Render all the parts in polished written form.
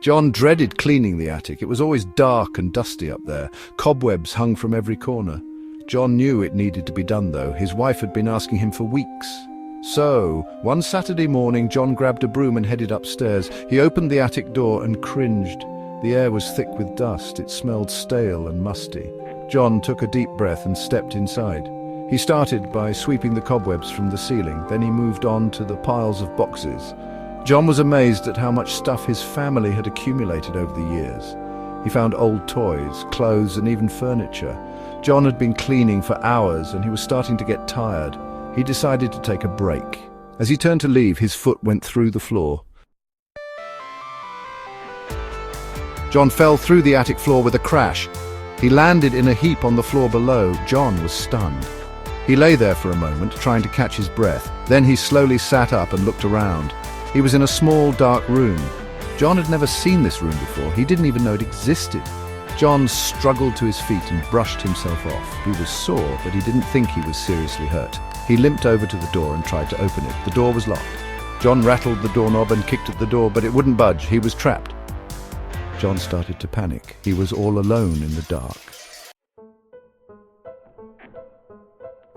John dreaded cleaning the attic. It was always dark and dusty up there. Cobwebs hung from every corner. John knew it needed to be done, though. His wife had been asking him for weeks. So, one Saturday morning, John grabbed a broom and headed upstairs. He opened the attic door and cringed. The air was thick with dust. It smelled stale and musty. John took a deep breath and stepped inside. He started by sweeping the cobwebs from the ceiling. Then he moved on to the piles of boxes. John was amazed at how much stuff his family had accumulated over the years. He found old toys, clothes, and even furniture. John had been cleaning for hours, and he was starting to get tired. He decided to take a break. As he turned to leave, his foot went through the floor. John fell through the attic floor with a crash. He landed in a heap on the floor below. John was stunned. He lay there for a moment, trying to catch his breath. Then he slowly sat up and looked around. He was in a small, dark room. John had never seen this room before. He didn't even know it existed. John struggled to his feet and brushed himself off. He was sore, but he didn't think he was seriously hurt. He limped over to the door and tried to open it. The door was locked. John rattled the doorknob and kicked at the door, but it wouldn't budge. He was trapped. John started to panic. He was all alone in the dark.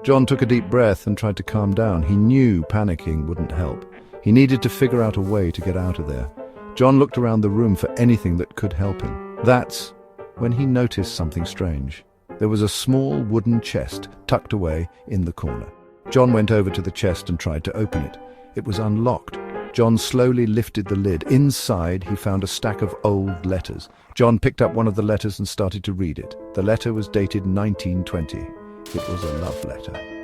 John took a deep breath and tried to calm down. He knew panicking wouldn't help. He needed to figure out a way to get out of there. John looked around the room for anything that could help him. That's when he noticed something strange. There was a small wooden chest tucked away in the corner. John went over to the chest and tried to open it. It was unlocked. John slowly lifted the lid. Inside, he found a stack of old letters. John picked up one of the letters and started to read it. The letter was dated 1920. It was a love letter.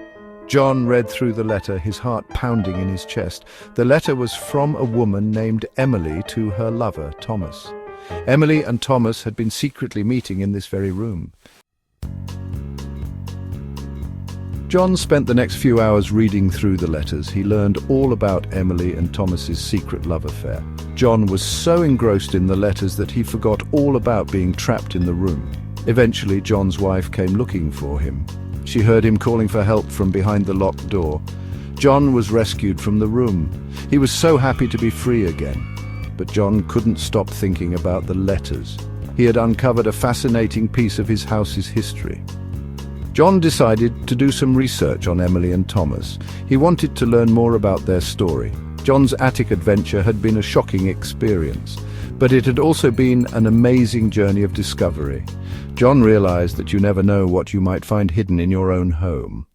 John read through the letter, his heart pounding in his chest. The letter was from a woman named Emily to her lover, Thomas. Emily and Thomas had been secretly meeting in this very room. John spent the next few hours reading through the letters. He learned all about Emily and Thomas's secret love affair. John was so engrossed in the letters that he forgot all about being trapped in the room. Eventually, John's wife came looking for him. She heard him calling for help from behind the locked door. John was rescued from the room. He was so happy to be free again. But John couldn't stop thinking about the letters. He had uncovered a fascinating piece of his house's history. John decided to do some research on Emily and Thomas. He wanted to learn more about their story. John's attic adventure had been a shocking experience, but it had also been an amazing journey of discovery. John realized that you never know what you might find hidden in your own home.